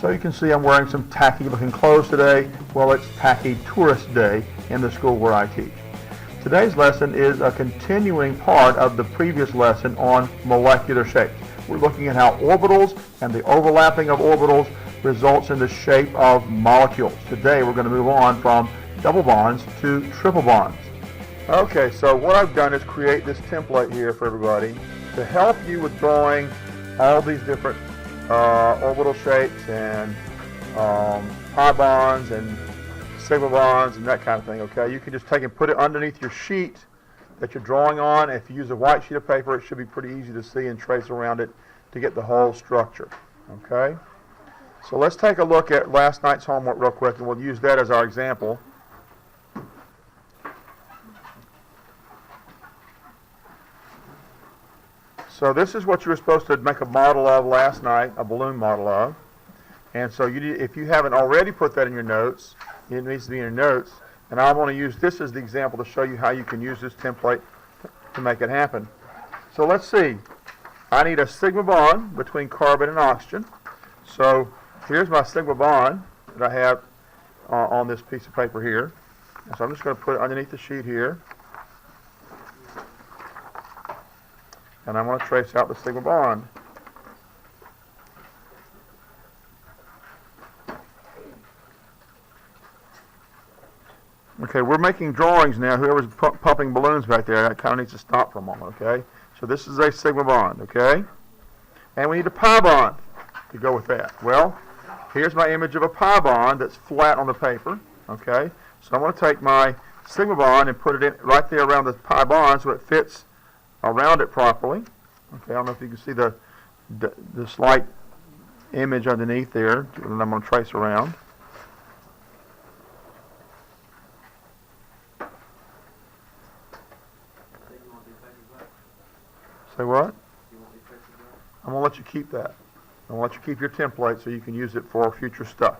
So you can see I'm wearing some tacky looking clothes today. Well, it's Tacky Tourist Day in the school where I teach. Today's lesson is a continuing part of the previous lesson on molecular shapes. We're looking at how orbitals and the overlapping of orbitals results in the shape of molecules. Today we're going to move on from double bonds to triple bonds. Okay, so what I've done is create this template here for everybody to help you with drawing all these different orbital shapes and pi bonds and sigma bonds and that kind of thing. Okay, you can just take and put it underneath your sheet that you're drawing on. If you use a white sheet of paper, it should be pretty easy to see and trace around it to get the whole structure. Okay, so let's take a look at last night's homework real quick, and we'll use that as our example. So this is what you were supposed to make a model of last night, a balloon model of. And so if you haven't already put that in your notes, it needs to be in your notes. And I want to use this as the example to show you how you can use this template to make it happen. So let's see. I need a sigma bond between carbon and oxygen. So here's my sigma bond that I have on this piece of paper here. And so I'm just going to put it underneath the sheet here. And I'm going to trace out the sigma bond. Okay, we're making drawings now. Whoever's pumping balloons back there, that kind of needs to stop for a moment, okay? So this is a sigma bond, okay? And we need a pi bond to go with that. Well, here's my image of a pi bond that's flat on the paper, okay? So I'm going to take my sigma bond and put it in right there around the pi bond so it fits around it properly. Okay, I don't know if you can see the slight image underneath there that I'm going to trace around. Say what? I'm going to let you keep that. I'm going to let you keep your template so you can use it for future stuff.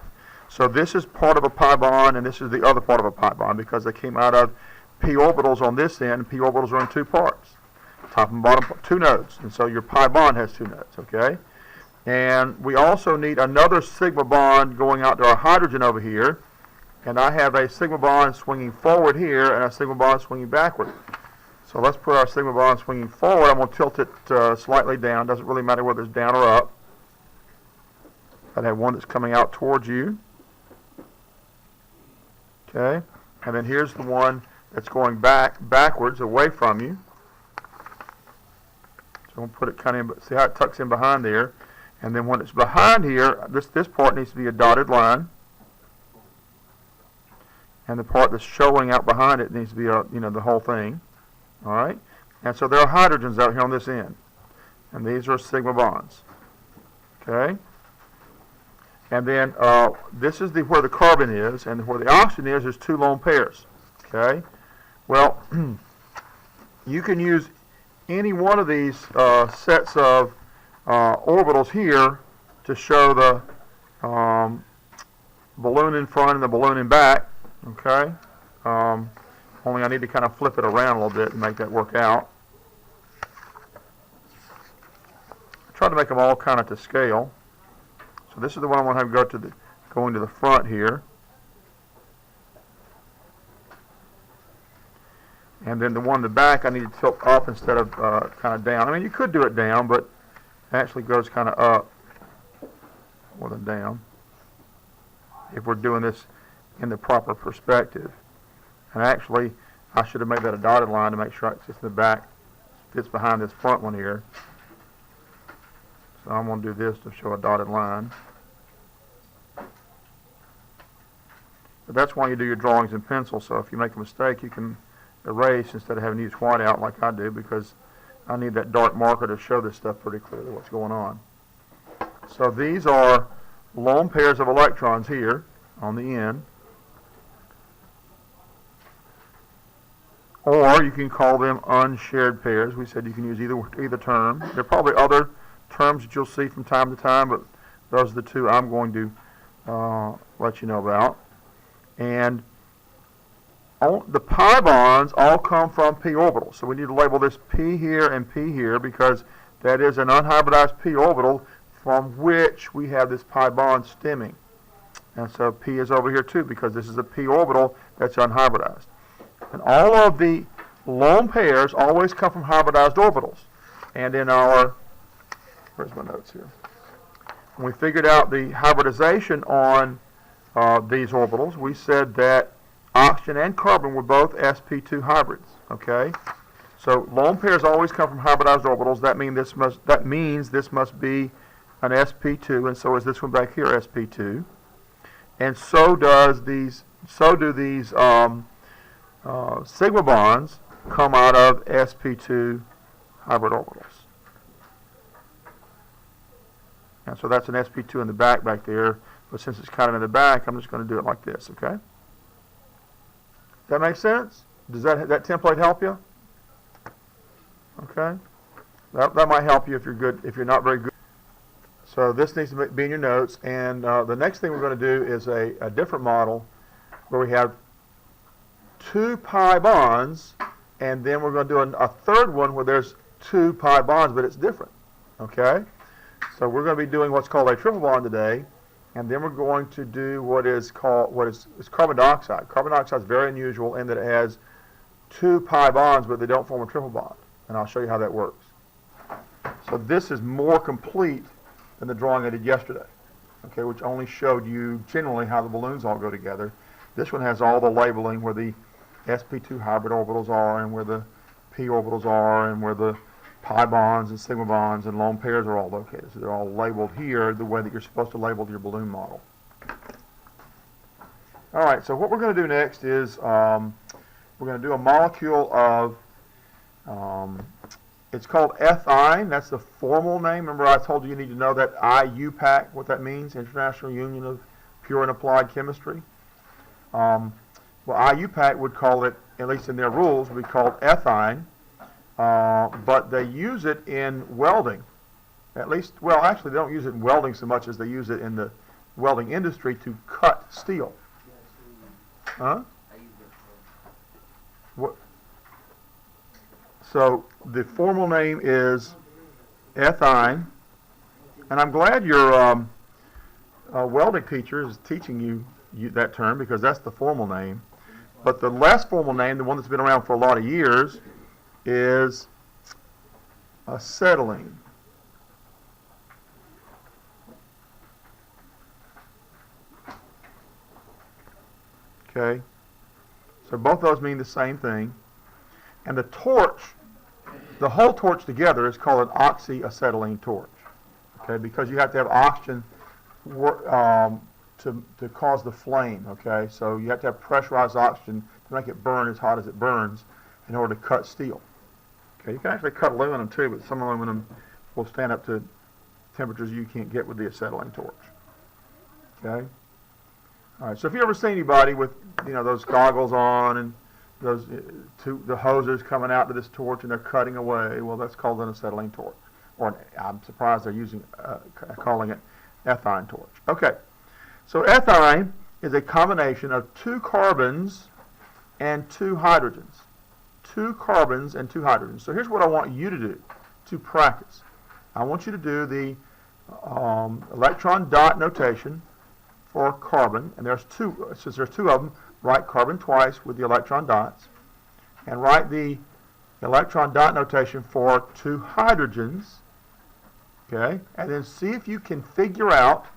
So this is part of a pi bond, and this is the other part of a pi bond because they came out of p orbitals on this end, and p orbitals are in two parts. Top and bottom, two nodes. And so your pi bond has two nodes, okay? And we also need another sigma bond going out to our hydrogen over here. And I have a sigma bond swinging forward here and a sigma bond swinging backward. So let's put our sigma bond swinging forward. I'm going to tilt it slightly down. Doesn't really matter whether it's down or up. I'd have one that's coming out towards you. Okay? And then here's the one that's going backwards away from you. So I'm going to put it kind of, see how it tucks in behind there. And then when it's behind here, this part needs to be a dotted line. And the part that's showing out behind it needs to be, the whole thing. All right? And so there are hydrogens out here on this end. And these are sigma bonds. Okay? And then this is where the carbon is, and where the oxygen is, there's two lone pairs. Okay? Well, you can use any one of these sets of orbitals here to show the balloon in front and the balloon in back. Okay? Only I need to kind of flip it around a little bit and make that work out. I try to make them all kind of to scale. So this is the one I want to have going to the front here. And then the one in the back I need to tilt up instead of kind of down. I mean, you could do it down, but it actually goes kind of up more than down if we're doing this in the proper perspective. And actually, I should have made that a dotted line to make sure it's just in the back, fits behind this front one here. So I'm going to do this to show a dotted line. But that's why you do your drawings in pencil, so if you make a mistake, you can erase instead of having to use whiteout like I do, because I need that dark marker to show this stuff pretty clearly what's going on. So these are lone pairs of electrons here on the end. Or you can call them unshared pairs. We said you can use either term. There are probably other terms that you'll see from time to time, but those are the two I'm going to let you know about. And the pi bonds all come from p orbitals. So we need to label this p here and p here because that is an unhybridized p orbital from which we have this pi bond stemming. And so P is over here too, because this is a P orbital that's unhybridized. And all of the lone pairs always come from hybridized orbitals. And in our, where's my notes here? When we figured out the hybridization on these orbitals, we said that oxygen and carbon were both sp2 hybrids. Okay, so lone pairs always come from hybridized orbitals. That means this must be an sp2, and so is this one back here sp2. And so do these sigma bonds come out of sp2 hybrid orbitals. And so that's an sp2 in the back there, but since it's kind of in the back, I'm just going to do it like this, okay? Does that make sense? Does that template help you? Okay? That might help you if you're good, if you're not very good. So this needs to be in your notes, and the next thing we're going to do is a different model where we have 2 pi bonds, and then we're going to do a third one where there's 2 pi bonds, but it's different. Okay? So we're going to be doing what's called a triple bond today, and then we're going to do what is carbon dioxide. Carbon dioxide is very unusual in that it has 2 pi bonds, but they don't form a triple bond, and I'll show you how that works. So this is more complete than the drawing I did yesterday, okay, which only showed you generally how the balloons all go together. This one has all the labeling where the sp2 hybrid orbitals are, and where the p orbitals are, and where the pi bonds and sigma bonds and lone pairs are all located. So they're all labeled here the way that you're supposed to label your balloon model. All right, so what we're going to do next is we're going to do a molecule of, it's called ethyne. That's the formal name. Remember I told you need to know that IUPAC, what that means, International Union of Pure and Applied Chemistry. Well, IUPAC would call it, at least in their rules, would be called ethyne. But they use it in welding. At least, well, actually, they don't use it in welding so much as they use it in the welding industry to cut steel. Huh? What? So the formal name is ethyne, and I'm glad your welding teacher is teaching you that term, because that's the formal name. But the less formal name, the one that's been around for a lot of years, is acetylene. Okay, so both those mean the same thing, and the torch, the whole torch together, is called an oxyacetylene torch. Okay, because you have to have oxygen to cause the flame. Okay, so you have to have pressurized oxygen to make it burn as hot as it burns in order to cut steel. Okay, you can actually cut aluminum too, but some aluminum will stand up to temperatures you can't get with the acetylene torch. Okay. All right. So if you ever see anybody with, you know, those goggles on and those the hoses coming out to this torch and they're cutting away, well, that's called an acetylene torch. Or I'm surprised they're calling it ethyne torch. Okay. So ethyne is a combination of 2 carbons and 2 hydrogens. 2 carbons and 2 hydrogens. So here's what I want you to do to practice. I want you to do the electron dot notation for carbon, and there's 2, since there's 2 of them, write carbon twice with the electron dots, and write the electron dot notation for 2 hydrogens, okay, and then see if you can figure out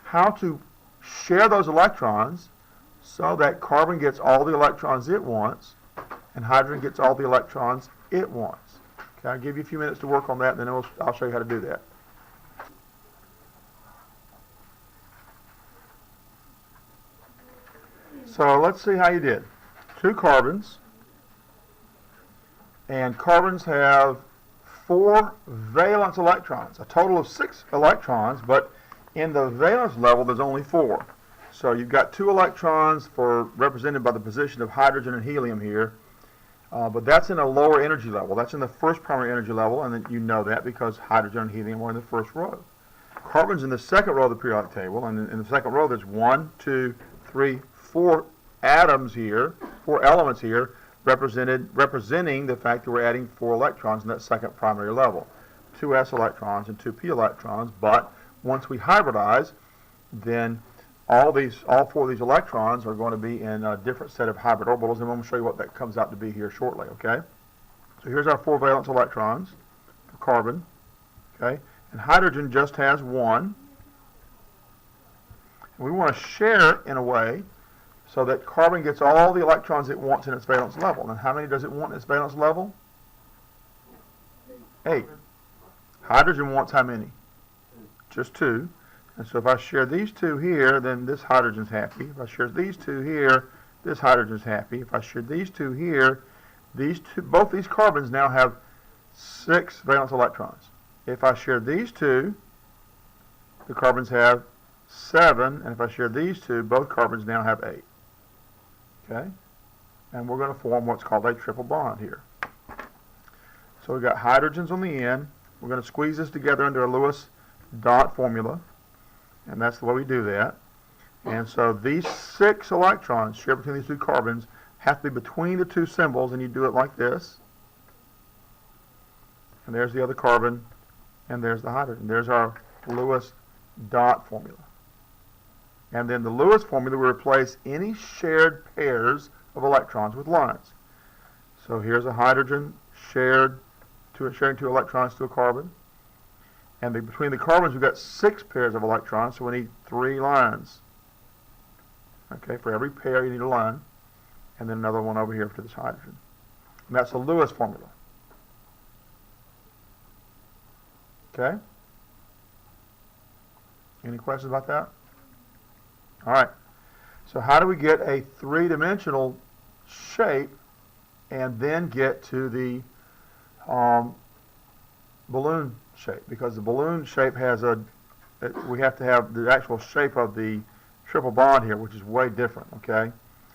how to share those electrons so that carbon gets all the electrons it wants, and hydrogen gets all the electrons it wants. Okay, I'll give you a few minutes to work on that, and then I'll show you how to do that. So let's see how you did. 2 carbons, and carbons have 4 valence electrons, a total of 6 electrons, but in the valence level there's only 4. So you've got 2 electrons represented by the position of hydrogen and helium here, but that's in a lower energy level. That's in the first primary energy level, and then you know that because hydrogen and helium are in the first row. Carbon's in the second row of the periodic table, and in the second row there's 1, 2, 3, 4 atoms here, 4 elements here, representing the fact that we're adding 4 electrons in that second primary level. 2 s electrons and 2 p electrons, but once we hybridize, then all 4 of these electrons are going to be in a different set of hybrid orbitals, and I'm going to show you what that comes out to be here shortly, okay? So here's our 4 valence electrons for carbon, okay? And hydrogen just has 1. And we want to share in a way so that carbon gets all the electrons it wants in its valence level. And how many does it want in its valence level? 8. Hydrogen wants how many? Just 2. And so if I share these 2 here, then this hydrogen's happy. If I share these 2 here, this hydrogen's happy. If I share these 2 here, both these carbons now have 6 valence electrons. If I share these 2, the carbons have 7, and if I share these 2, both carbons now have 8. Okay? And we're going to form what's called a triple bond here. So we've got hydrogens on the end. We're going to squeeze this together into a Lewis dot formula, and that's the way we do that. And so these 6 electrons shared between these 2 carbons have to be between the 2 symbols, and you do it like this. And there's the other carbon, and there's the hydrogen. There's our Lewis dot formula. And then the Lewis formula will replace any shared pairs of electrons with lines. So here's a hydrogen sharing 2 electrons to a carbon. And between the carbons, we've got 6 pairs of electrons, so we need 3 lines. Okay, for every pair, you need a line. And then another one over here for this hydrogen. And that's the Lewis formula. Okay? Any questions about that? All right. So how do we get a 3-dimensional shape and then get to the balloon shape? Because the balloon shape has we have to have the actual shape of the triple bond here, which is way different, okay?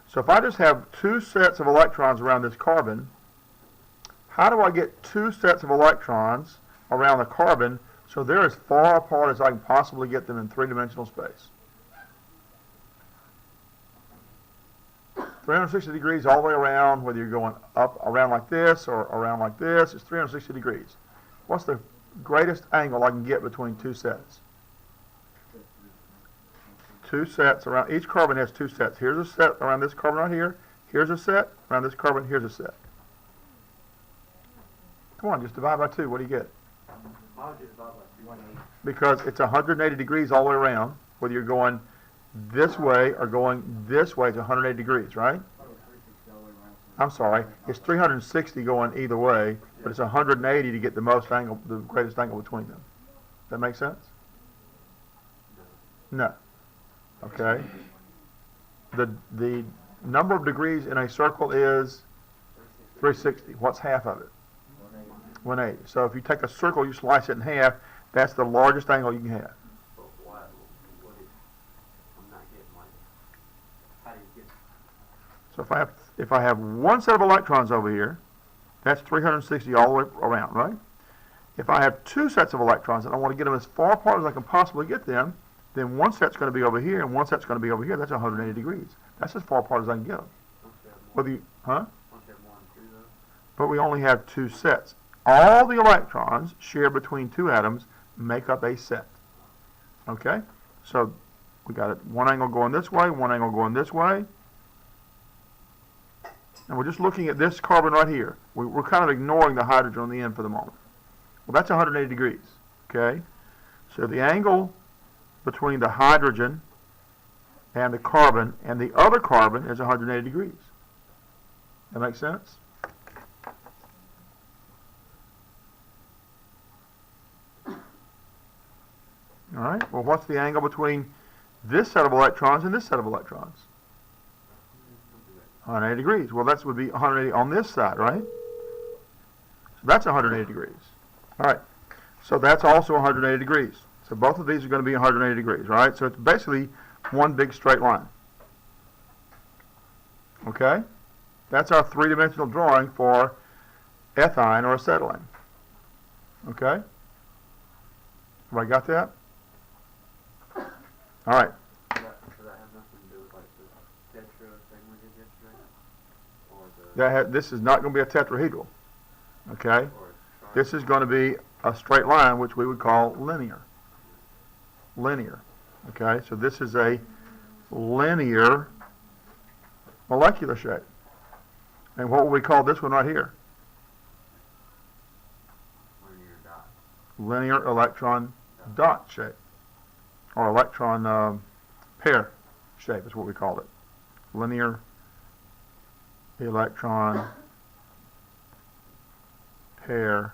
So if I just have 2 sets of electrons around this carbon, how do I get 2 sets of electrons around the carbon so they're as far apart as I can possibly get them in 3-dimensional space? 360 degrees all the way around, whether you're going up around like this or around like this, it's 360 degrees. What's the greatest angle I can get between 2 sets? 2 sets around, each carbon has 2 sets. Here's a set around this carbon right here. Here's a set around this carbon. Here's a set. Come on, just divide by 2. What do you get? Because it's 180 degrees all the way around, whether you're going this way or going this way, it's 180 degrees, right? I'm sorry, it's 360 going either way, but it's 180 to get the most angle, the greatest angle between them. Does that make sense? No. Okay. The number of degrees in a circle is 360. What's half of it? 180. So if you take a circle, you slice it in half, that's the largest angle you can have. So if I have 1 set of electrons over here, that's 360 all the way around, right? If I have 2 sets of electrons and I want to get them as far apart as I can possibly get them, then 1 set's going to be over here and 1 set's going to be over here. That's 180 degrees. That's as far apart as I can get them. But we only have 2 sets. All the electrons shared between 2 atoms make up a set. Okay? So we got it. 1 angle going this way, 1 angle going this way. And we're just looking at this carbon right here. We're kind of ignoring the hydrogen on the end for the moment. Well, that's 180 degrees. Okay? So the angle between the hydrogen and the carbon and the other carbon is 180 degrees. That makes sense? All right. Well, what's the angle between this set of electrons and this set of electrons? 180 degrees. Well, that would be 180 on this side, right? So that's 180 degrees. All right. So that's also 180 degrees. So both of these are going to be 180 degrees, right? So it's basically one big straight line. Okay? That's our 3-dimensional drawing for ethine or acetylene. Okay? Everybody got that? All right. So that has nothing to do with like the tetra thing we did yesterday? Or This is not going to be a tetrahedral. Okay? This is going to be a straight line, which we would call linear. Linear. Okay, so this is a linear molecular shape. And what would we call this one right here? Linear dot. Linear electron dot shape. Or electron pair shape is what we call it. Linear electron pair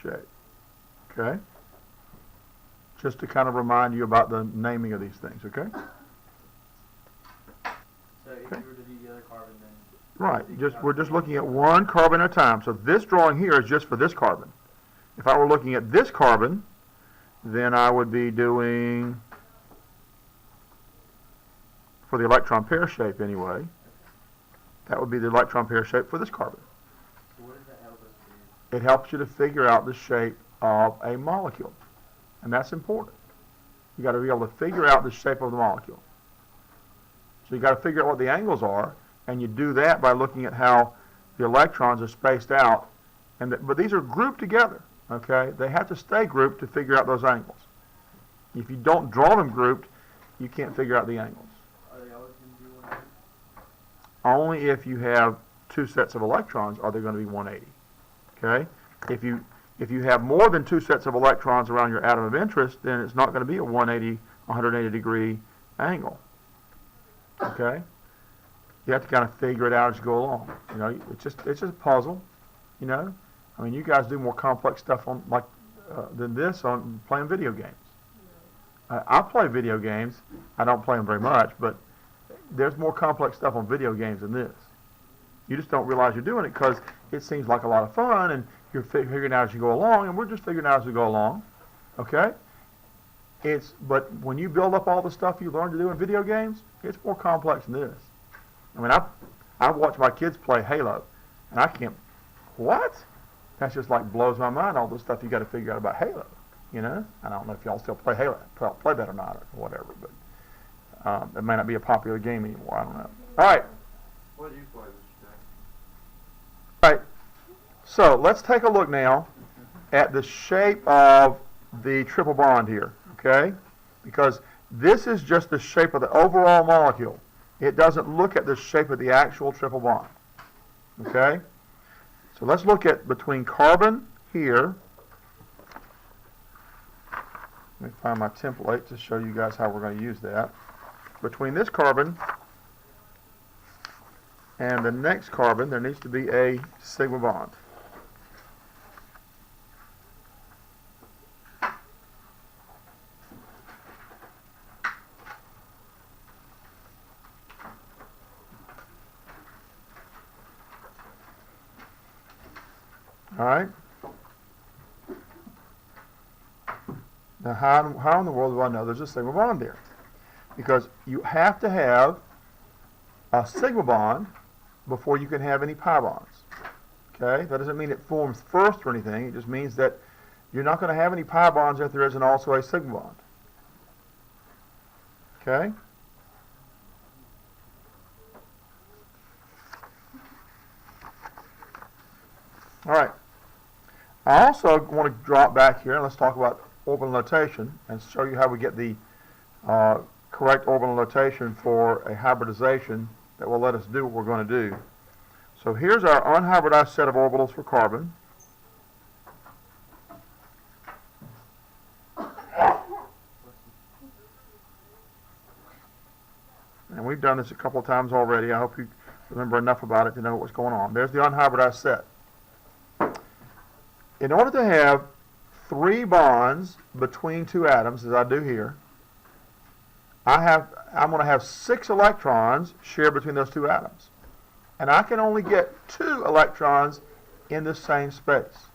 shape. Okay? Just to kind of remind you about the naming of these things, okay? So if Okay. you were to do the other carbon, then Right. We're just looking at one carbon at a time. So this drawing here is just for this carbon. If I were looking at this carbon, then I would be doing, for the electron pair shape anyway, that would be the electron pair shape for this carbon. so what does that help us do? It helps you to figure out the shape of a molecule. And that's important. You got to be able to figure out the shape of the molecule. So you got to figure out what the angles are, and you do that by looking at how the electrons are spaced out. But these are grouped together, okay? They have to stay grouped to figure out those angles. If you don't draw them grouped, you can't figure out the angles. Are they always going to be 180? Only if you have two sets of electrons are they going to be 180, okay? If you have more than two sets of electrons around your atom of interest, then it's not going to be a 180 degree angle. Okay? You have to kind of figure it out as you go along. You know, it's just a puzzle. You know, I mean, you guys do more complex stuff on than this on playing video games. I play video games. I don't play them very much, but there's more complex stuff on video games than this. You just don't realize you're doing it because it seems like a lot of fun, and you're figuring out as you go along, and we're just figuring out as we go along. Okay? But when you build up all the stuff you learn to do in video games, it's more complex than this. I mean, I watch my kids play Halo, and I can't. What? That's just like blows my mind. All the stuff you got to figure out about Halo. You know, I don't know if y'all still play Halo, play that or not, or whatever. But it may not be a popular game anymore. I don't know. All right. What do you play, Mr. Jack? All right. So let's take a look now at the shape of the triple bond here. Okay, because this is just the shape of the overall molecule. It doesn't look at the shape of the actual triple bond. Okay, so let's look at between carbon here. Let me find my template to show you guys how we're going to use that. Between this carbon and the next carbon, there needs to be a sigma bond. All right. Now, how in the world do I know there's a sigma bond there? Because you have to have a sigma bond before you can have any pi bonds. Okay? That doesn't mean it forms first or anything. It just means that you're not going to have any pi bonds if there isn't also a sigma bond. Okay? All right. I also want to drop back here and let's talk about orbital notation and show you how we get the correct orbital notation for a hybridization that will let us do what we're going to do. So here's our unhybridized set of orbitals for carbon. And we've done this a couple of times already. I hope you remember enough about it to know what's going on. There's the unhybridized set. In order to have 3 bonds between 2 atoms, as I do here, I'm going to have 6 electrons shared between those 2 atoms. And I can only get 2 electrons in the same space.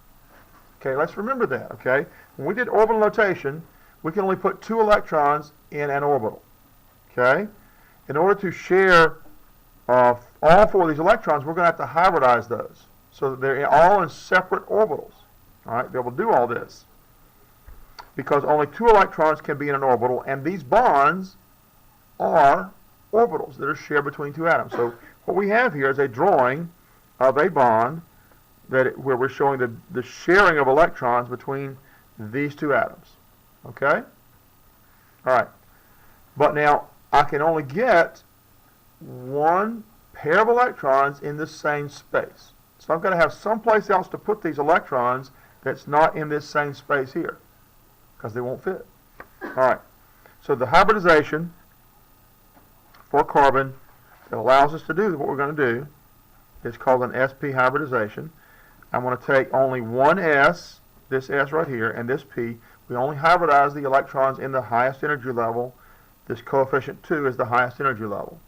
Okay, let's remember that, okay? When we did orbital notation, we can only put 2 electrons in an orbital. Okay? In order to share all 4 of these electrons, we're going to have to hybridize those so that they're all in separate orbitals. All right, be able to do all this because only 2 electrons can be in an orbital, and these bonds are orbitals that are shared between 2 atoms. So what we have here is a drawing of a bond where we're showing the sharing of electrons between these two atoms. Okay? All right. But now I can only get one pair of electrons in the same space. So I've got to have someplace else to put these electrons that's not in this same space here, because they won't fit. All right. So the hybridization for carbon that allows us to do what we're going to do is called an sp hybridization. I'm going to take only one s, this s right here, and this p. We only hybridize the electrons in the highest energy level. This coefficient 2 is the highest energy level.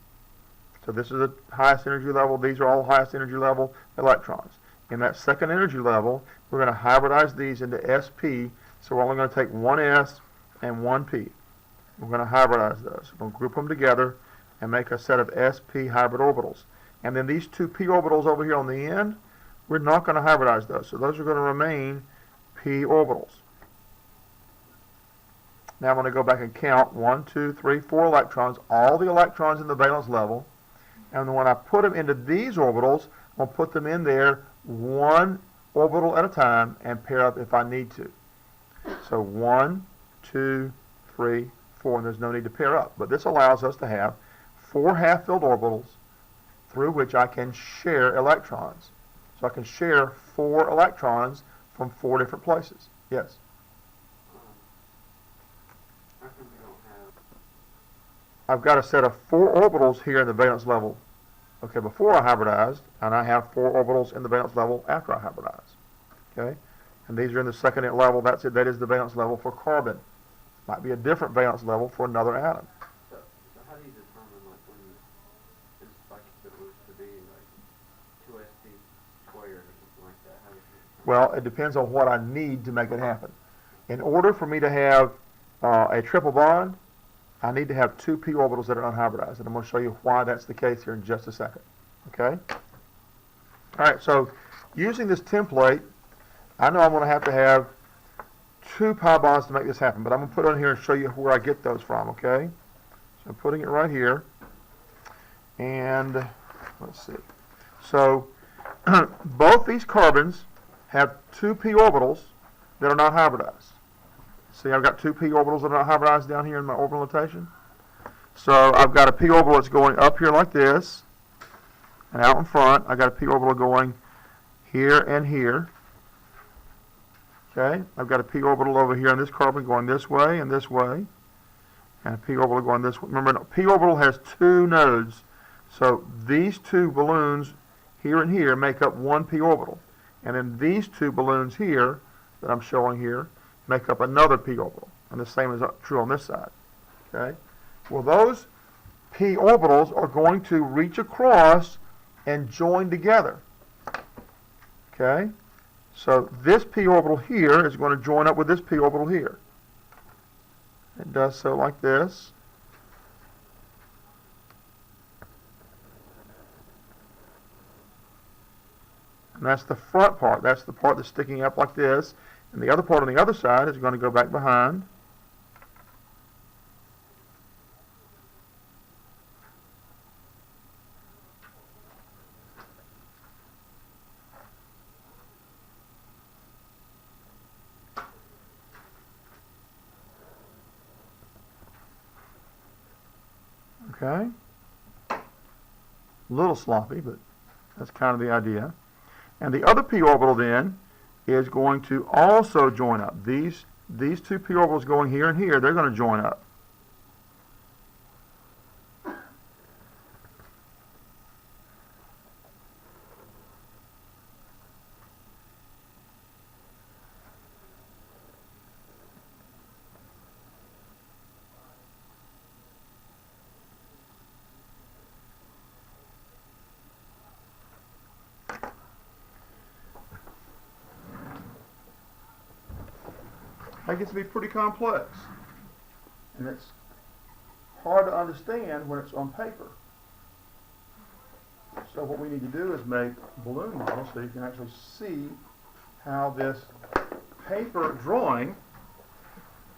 So this is the highest energy level. These are all highest energy level electrons. In that second energy level, we're going to hybridize these into sp. So we're only going to take one s and one p. We're going to hybridize those. We're going to group them together and make a set of sp hybrid orbitals. And then these two p orbitals over here on the end, we're not going to hybridize those. So those are going to remain p orbitals. Now I'm going to go back and count 1, 2, 3, 4 electrons, all the electrons in the valence level. And when I put them into these orbitals, I'll put them in there one orbital at a time and pair up if I need to. So 1, 2, 3, 4, and there's no need to pair up. But this allows us to have 4 half-filled orbitals through which I can share electrons. So I can share 4 electrons from 4 different places. Yes? How come we don't have... I've got a set of 4 orbitals here in the valence level, okay, before I hybridized, and I have 4 orbitals in the valence level after I hybridize. Okay? And these are in the second level. That's it. That is the valence level for carbon. Might be a different valence level for another atom. So how do you determine, like, when it's like if it was to be, like, 2sp squared or something like that? How do you determine? Well, it depends on what I need to make it happen. In order for me to have a triple bond, I need to have 2 p orbitals that are unhybridized, and I'm going to show you why that's the case here in just a second. Okay? All right, so using this template, I know I'm going to have 2 pi bonds to make this happen, but I'm going to put it on here and show you where I get those from, okay? So I'm putting it right here, and let's see. So both these carbons have 2 p orbitals that are not hybridized. See, I've got 2 p orbitals that are not hybridized down here in my orbital notation. So I've got a p orbital that's going up here like this, and out in front, I've got a p orbital going here and here. Okay, I've got a p orbital over here on this carbon going this way, and a p orbital going this way. Remember, a p orbital has 2 nodes, so these 2 balloons here and here make up 1 p orbital. And then these 2 balloons here that I'm showing here make up another p orbital, and the same is true on this side. Okay, well, those p orbitals are going to reach across and join together. Okay, so this p orbital here is going to join up with this p orbital here. It does so like this. And that's the front part. That's the part that's sticking up like this. And the other part on the other side is going to go back behind. Okay? A little sloppy, but that's kind of the idea. And the other p orbital then is going to also join up. These 2 p orbitals going here and here, they're going to join up. That gets to be pretty complex, and it's hard to understand when it's on paper. So what we need to do is make balloon models so you can actually see how this paper drawing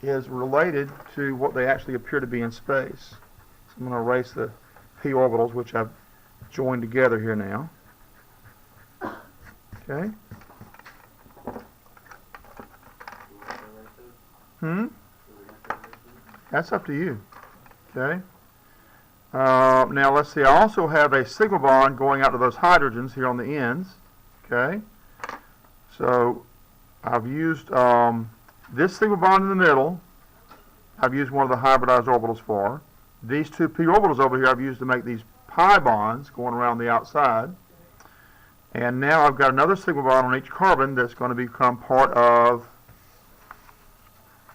is related to what they actually appear to be in space. So I'm going to erase the p orbitals, which I've joined together here now. Okay. Hmm? Do we have to do this? That's up to you. Okay. Now let's see. I also have a sigma bond going out to those hydrogens here on the ends. Okay. So I've used this sigma bond in the middle. I've used one of the hybridized orbitals for. These two p orbitals over here I've used to make these pi bonds going around the outside. And now I've got another sigma bond on each carbon that's going to become part of,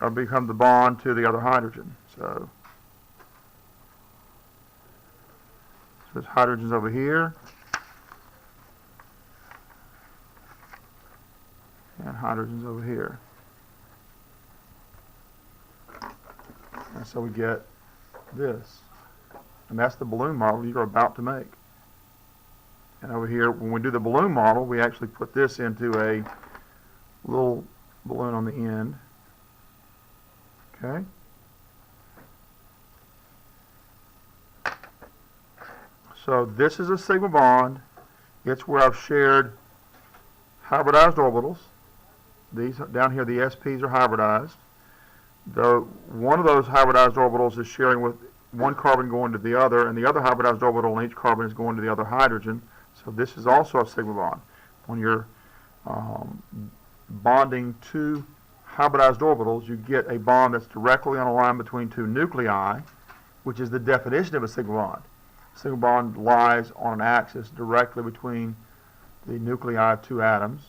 or become the bond to the other hydrogen. So there's hydrogens over here. And hydrogens over here. And so we get this. And that's the balloon model you're about to make. And over here, when we do the balloon model, we actually put this into a little balloon on the end. Okay? So this is a sigma bond. It's where I've shared hybridized orbitals. These down here, the SPs are hybridized. One of those hybridized orbitals is sharing with one carbon going to the other, and the other hybridized orbital on each carbon is going to the other hydrogen. So this is also a sigma bond. When you're bonding two hybridized orbitals, you get a bond that's directly on a line between two nuclei, which is the definition of a sigma bond. A sigma bond lies on an axis directly between the nuclei of two atoms.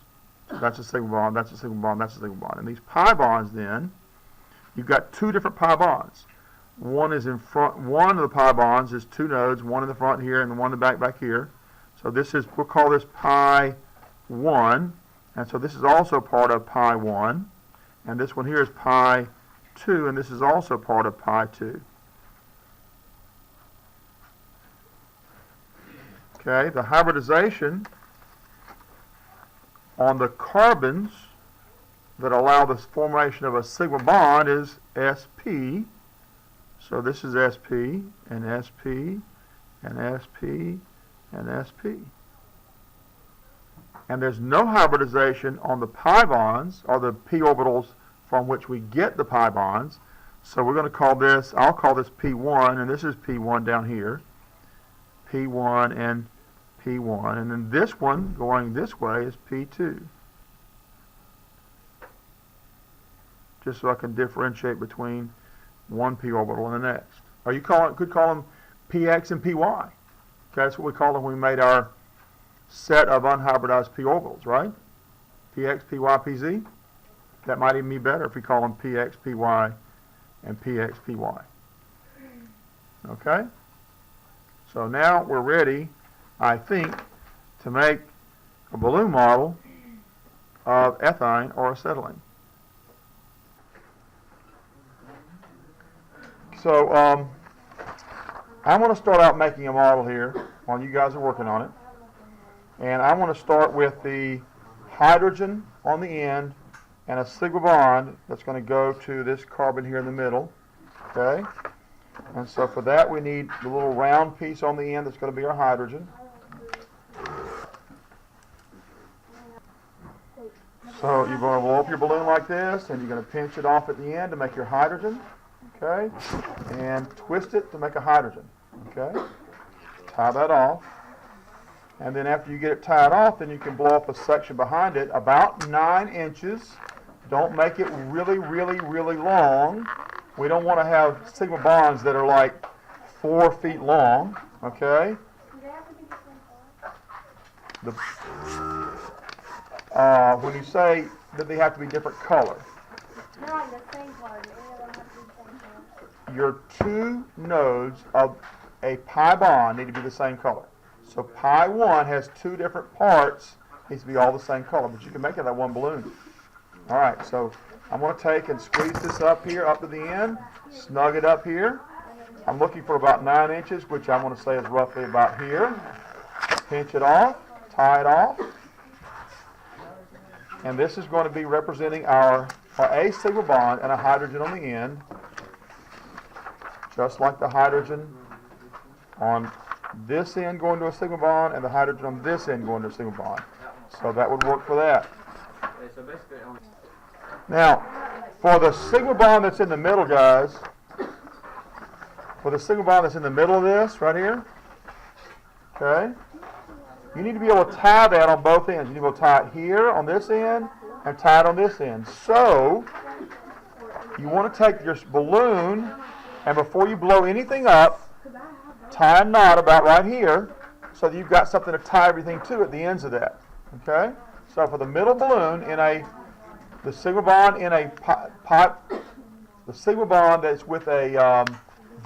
So that's a sigma bond, that's a sigma bond, that's a sigma bond. And these pi bonds then, you've got two different pi bonds. One is in front, one of the pi bonds is two nodes, one in the front here and one in the back here. So this is, we'll call this pi 1, and so this is also part of pi 1, and this one here is pi 2, and this is also part of pi 2. Okay, the hybridization on the carbons that allow the formation of a sigma bond is sp. So this is sp, and sp, and sp, and sp. And there's no hybridization on the pi bonds, or the p orbitals from which we get the pi bonds. So we're going to call this, I'll call this P1, and this is P1 down here. P1 and P1. And then this one going this way is P2. Just so I can differentiate between one p orbital and the next. Or you could call them Px and Py. Okay, that's what we call them when we made our set of unhybridized p orbitals, right? Px, Py, Pz. That might even be better if we call them Px, Py, and Px, Py. Okay? So now we're ready, I think, to make a balloon model of ethine or acetylene. So I'm going to start out making a model here while you guys are working on it. And I want to start with the hydrogen on the end and a sigma bond that's going to go to this carbon here in the middle. Okay? And so for that we need the little round piece on the end that's going to be our hydrogen. So you're going to blow up your balloon like this, and you're going to pinch it off at the end to make your hydrogen. Okay? And twist it to make a hydrogen. Okay? Tie that off. And then after you get it tied off, then you can blow up a section behind it about 9 inches. Don't make it really, really, really long. We don't want to have sigma bonds that are like 4 feet long. Okay? When you say that they have to be different color, your two nodes of a pi bond need to be the same color. So pi 1 has two different parts, needs to be all the same color, but you can make it that one balloon. All right, so I'm going to take and squeeze this up here, up to the end, snug it up here. I'm looking for about 9 inches, which I'm going to say is roughly about here. Pinch it off, tie it off. And this is going to be representing our A sigma bond and a hydrogen on the end, just like the hydrogen on this end going to a sigma bond and the hydrogen on this end going to a sigma bond. So that would work for that. Okay, so basically, Now, For the sigma bond that's in the middle, guys, for the sigma bond that's in the middle of this, right here, okay, you need to be able to tie that on both ends. You need to be able to tie it here on this end and tie it on this end. So, you want to take your balloon, and before you blow anything up, tie a knot about right here so that you've got something to tie everything to at the ends of that. Okay? So for the middle balloon the sigma bond in a pipe, the sigma bond that's with a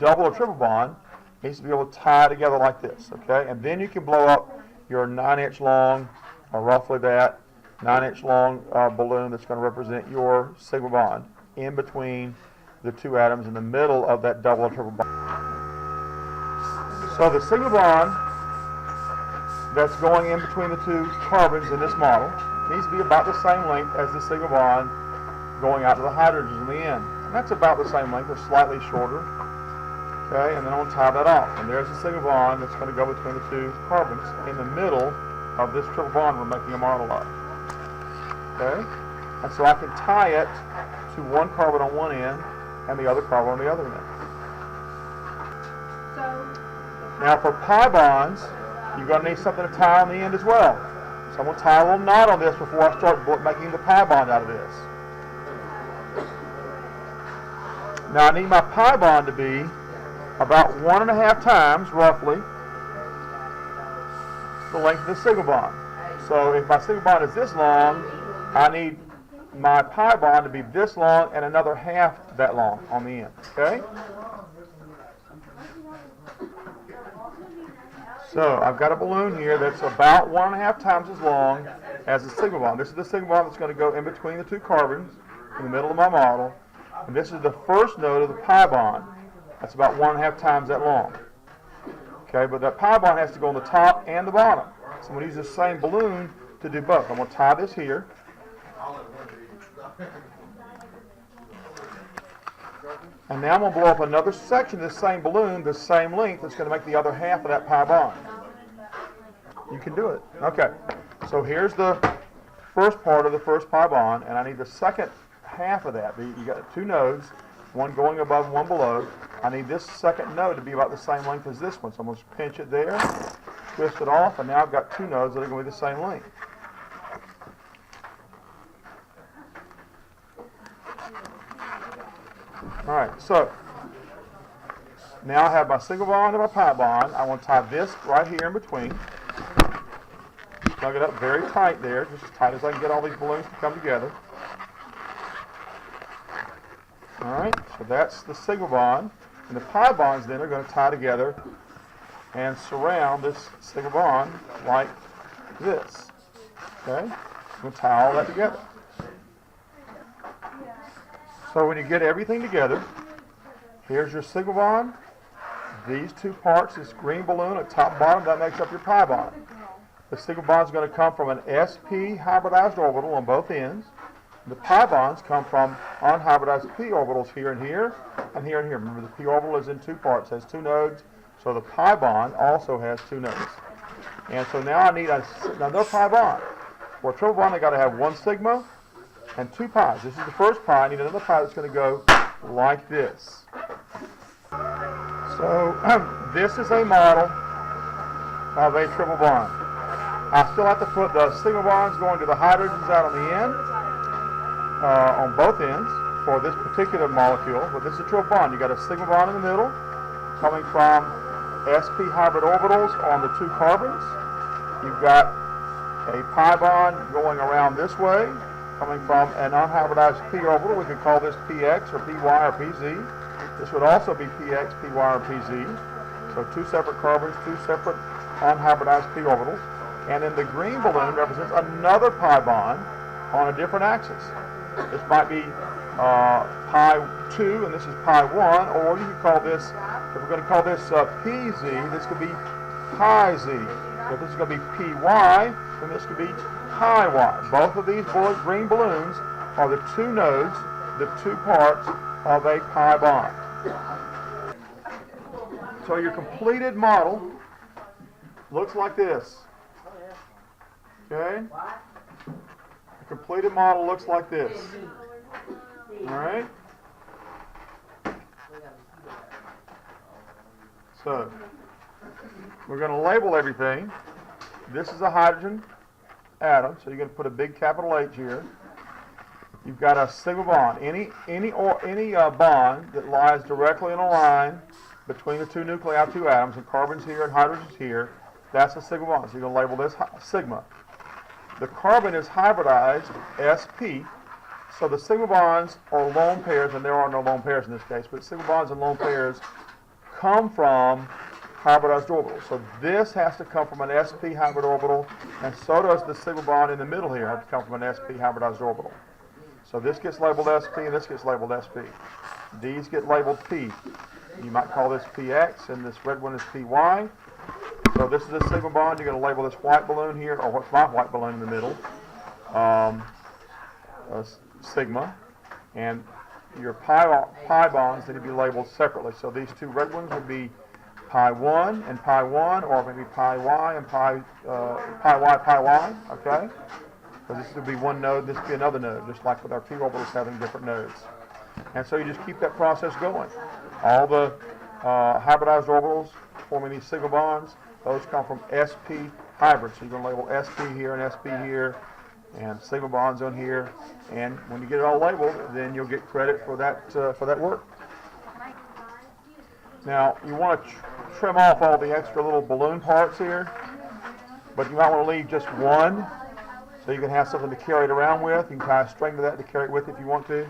double or triple bond needs to be able to tie together like this. Okay? And then you can blow up your 9-inch long, or roughly that, 9-inch long balloon that's going to represent your sigma bond in between the two atoms in the middle of that double or triple bond. So the sigma bond that's going in between the two carbons in this model needs to be about the same length as the sigma bond going out to the hydrogens in the end. And that's about the same length, or slightly shorter. Okay, and then I'm going to tie that off. And there's the sigma bond that's going to go between the two carbons in the middle of this triple bond we're making a model of. Okay, and so I can tie it to one carbon on one end and the other carbon on the other end. Now for pi bonds, you're going to need something to tie on the end as well. So I'm going to tie a little knot on this before I start making the pi bond out of this. Now I need my pi bond to be about 1.5 times, roughly, the length of the sigma bond. So if my sigma bond is this long, I need my pi bond to be this long and another half that long on the end. Okay? So I've got a balloon here that's about 1.5 times as long as the sigma bond. This is the sigma bond that's going to go in between the two carbons in the middle of my model. And this is the first node of the pi bond. That's about 1.5 times that long. Okay, but that pi bond has to go on the top and the bottom. So I'm going to use the same balloon to do both. I'm going to tie this here. And now I'm going to blow up another section of this same balloon, the same length, that's going to make the other half of that pi bond. You can do it. Okay, so here's the first part of the first pi bond, and I need the second half of that. You got two nodes, one going above and one below. I need this second node to be about the same length as this one. So I'm going to pinch it there, twist it off, and now I've got two nodes that are going to be the same length. Alright, so now I have my single bond and my pi bond. I want to tie this right here in between. Snug it up very tight there, just as tight as I can get all these balloons to come together. Alright, so that's the sigma bond. And the pi bonds then are going to tie together and surround this sigma bond like this. Okay? I'm going to tie all that together. So when you get everything together, here's your sigma bond. These two parts, this green balloon at top and bottom, that makes up your pi bond. The sigma bond is going to come from an sp hybridized orbital on both ends. The pi bonds come from unhybridized p orbitals here and here, and here and here. Remember, the p orbital is in two parts, has two nodes, so the pi bond also has two nodes. And so now I need another pi bond. For a triple bond, I've got to have one sigma and two pi's. This is the first pi. I need another pi that's going to go like this. So this is a model of a triple bond. I still have to put the sigma bonds going to the hydrogens out on the end, on both ends for this particular molecule. But this is a triple bond. You've got a sigma bond in the middle coming from sp hybrid orbitals on the two carbons. You've got a pi bond going around this way, coming from an unhybridized p orbital. We could call this px or py or pz. This would also be px, py, or pz. So two separate carbons, two separate unhybridized p orbitals. And then the green balloon represents another pi bond on a different axis. This might be pi 2 and this is pi 1, or you could call this, if we're going to call this pz, this could be pi z. If this is going to be py, then this could be pi y. Both of these green balloons are the two nodes, the two parts of a pi bond. So your completed model looks like this. Okay? The completed model looks like this. All right. So we're going to label everything. This is a hydrogen atom, so you're going to put a big capital H here. You've got a sigma bond. Any bond that lies directly in a line between the two nuclei, two atoms, and carbon's here and hydrogen's here, that's a sigma bond. So you're going to label this sigma. The carbon is hybridized, sp. So the sigma bonds are lone pairs, and there are no lone pairs in this case, but sigma bonds and lone pairs come from hybridized orbitals. So this has to come from an sp hybrid orbital, and so does the sigma bond in the middle here have to come from an sp hybridized orbital. So this gets labeled sp, and this gets labeled sp. These get labeled p. You might call this px, and this red one is py. So this is a sigma bond. You're going to label this white balloon here, or what's my white balloon in the middle, sigma, and your pi bonds need to be labeled separately. So these two red ones would be pi 1 and pi 1, or maybe pi y and pi y, okay? Because this would be one node, this would be another node, just like with our p orbitals having different nodes. And so you just keep that process going. All the hybridized orbitals forming these sigma bonds, those come from sp hybrids. So you're going to label sp here and sp here, and sigma bonds on here. And when you get it all labeled, then you'll get credit for that work. Now you want to trim off all the extra little balloon parts here, but you might want to leave just one, so you can have something to carry it around with. You can tie a string to that to carry it with if you want to.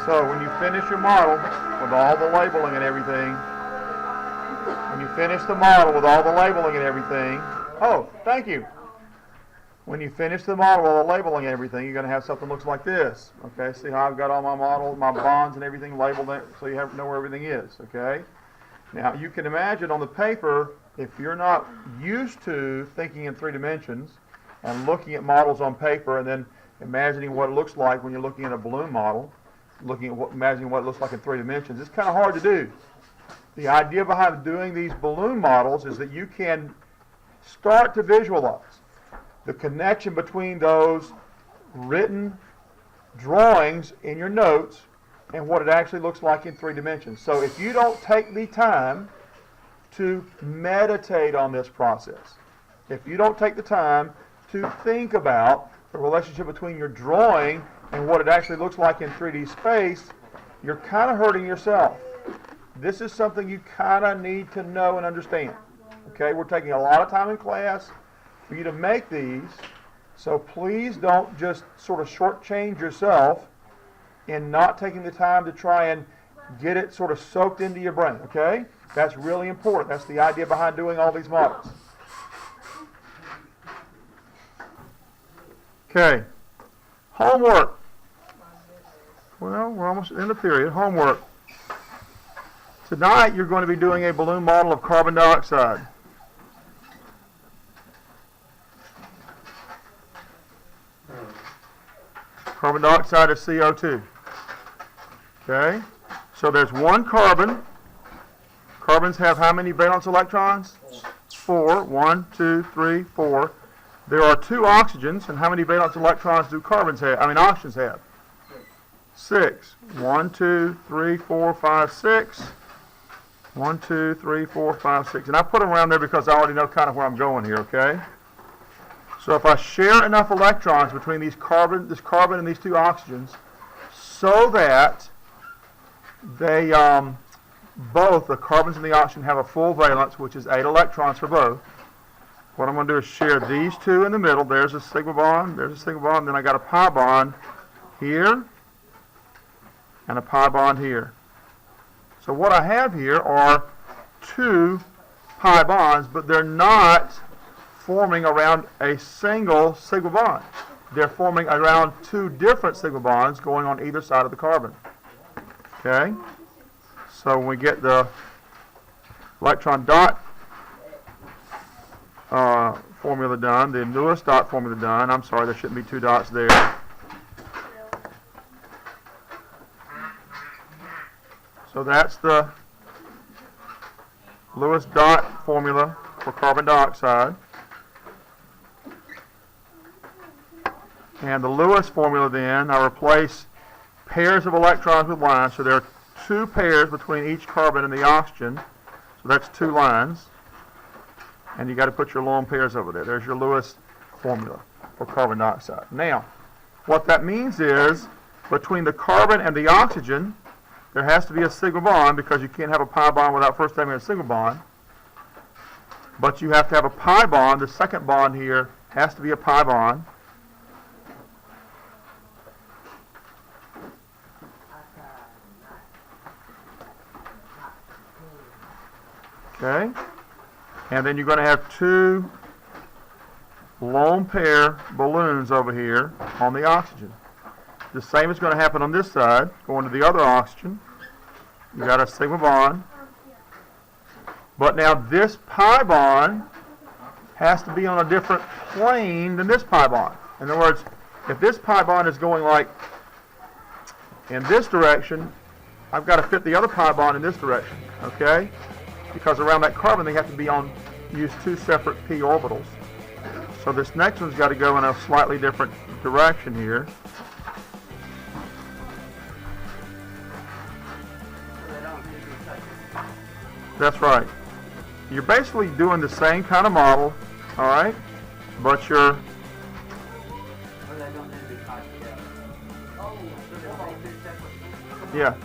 So when you finish your model with all the labeling and everything, oh, thank you. when you finish the model, all the labeling and everything, you're going to have something that looks like this. Okay, see how I've got all my model, my bonds and everything labeled there, so you know where everything is. Okay. Now you can imagine on the paper, if you're not used to thinking in 3 dimensions and looking at models on paper and then imagining what it looks like when you're looking at a balloon model, imagining what it looks like in 3 dimensions, it's kind of hard to do. The idea behind doing these balloon models is that you can start to visualize the connection between those written drawings in your notes and what it actually looks like in 3 dimensions. So if you don't take the time to meditate on this process, if you don't take the time to think about the relationship between your drawing and what it actually looks like in 3D space, you're kind of hurting yourself. This is something you kind of need to know and understand. Okay, we're taking a lot of time in class for you to make these, so please don't just sort of shortchange yourself in not taking the time to try and get it sort of soaked into your brain, okay? That's really important. That's the idea behind doing all these models. Okay, homework. Well, we're almost in the period. Homework. Tonight you're going to be doing a balloon model of carbon dioxide. Carbon dioxide is CO2. Okay? So there's one carbon. Carbons have how many valence electrons? 4. 1, 2, 3, 4. There are 2 oxygens, and how many valence electrons do oxygens have? 6. 1, 2, 3, 4, 5, 6. 1, 2, 3, 4, 5, 6. And I put them around there because I already know kind of where I'm going here, okay? So if I share enough electrons between this carbon and these 2 oxygens so that they both, the carbons and the oxygen, have a full valence, which is 8 electrons for both, what I'm going to do is share these 2 in the middle. There's a sigma bond, then I got a pi bond here and a pi bond here. So what I have here are 2 pi bonds, but they're not forming around a single sigma bond. They're forming around 2 different sigma bonds going on either side of the carbon. Okay? So when we get the electron dot formula done, the Lewis dot formula done, I'm sorry, there shouldn't be 2 dots there. So that's the Lewis dot formula for carbon dioxide. And the Lewis formula then, I replace pairs of electrons with lines. So there are 2 pairs between each carbon and the oxygen. So that's 2 lines. And you got to put your lone pairs over there. There's your Lewis formula for carbon dioxide. Now, what that means is between the carbon and the oxygen, there has to be a sigma bond because you can't have a pi bond without first having a sigma bond. But you have to have a pi bond. The second bond here has to be a pi bond. Okay? And then you're going to have 2 lone pair balloons over here on the oxygen. The same is going to happen on this side, going to the other oxygen. You got a sigma bond. But now this pi bond has to be on a different plane than this pi bond. In other words, if this pi bond is going like in this direction, I've got to fit the other pi bond in this direction, okay? Because around that carbon they have to use 2 separate p orbitals. So this next one's got to go in a slightly different direction here. That's right. You're basically doing the same kind of model, all right? But you're... Yeah.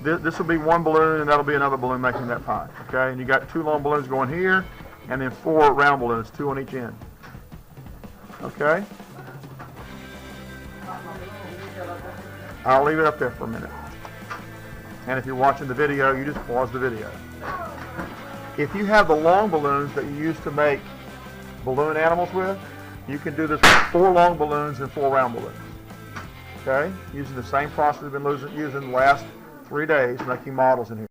This will be one balloon, and that'll be another balloon making that pi, okay? And you got 2 long balloons going here, and then 4 round balloons, 2 on each end. Okay? I'll leave it up there for a minute. And if you're watching the video, you just pause the video. If you have the long balloons that you use to make balloon animals with, you can do this with 4 long balloons and 4 round balloons. Okay? Using the same process we've been using the last 3 days, making models in here.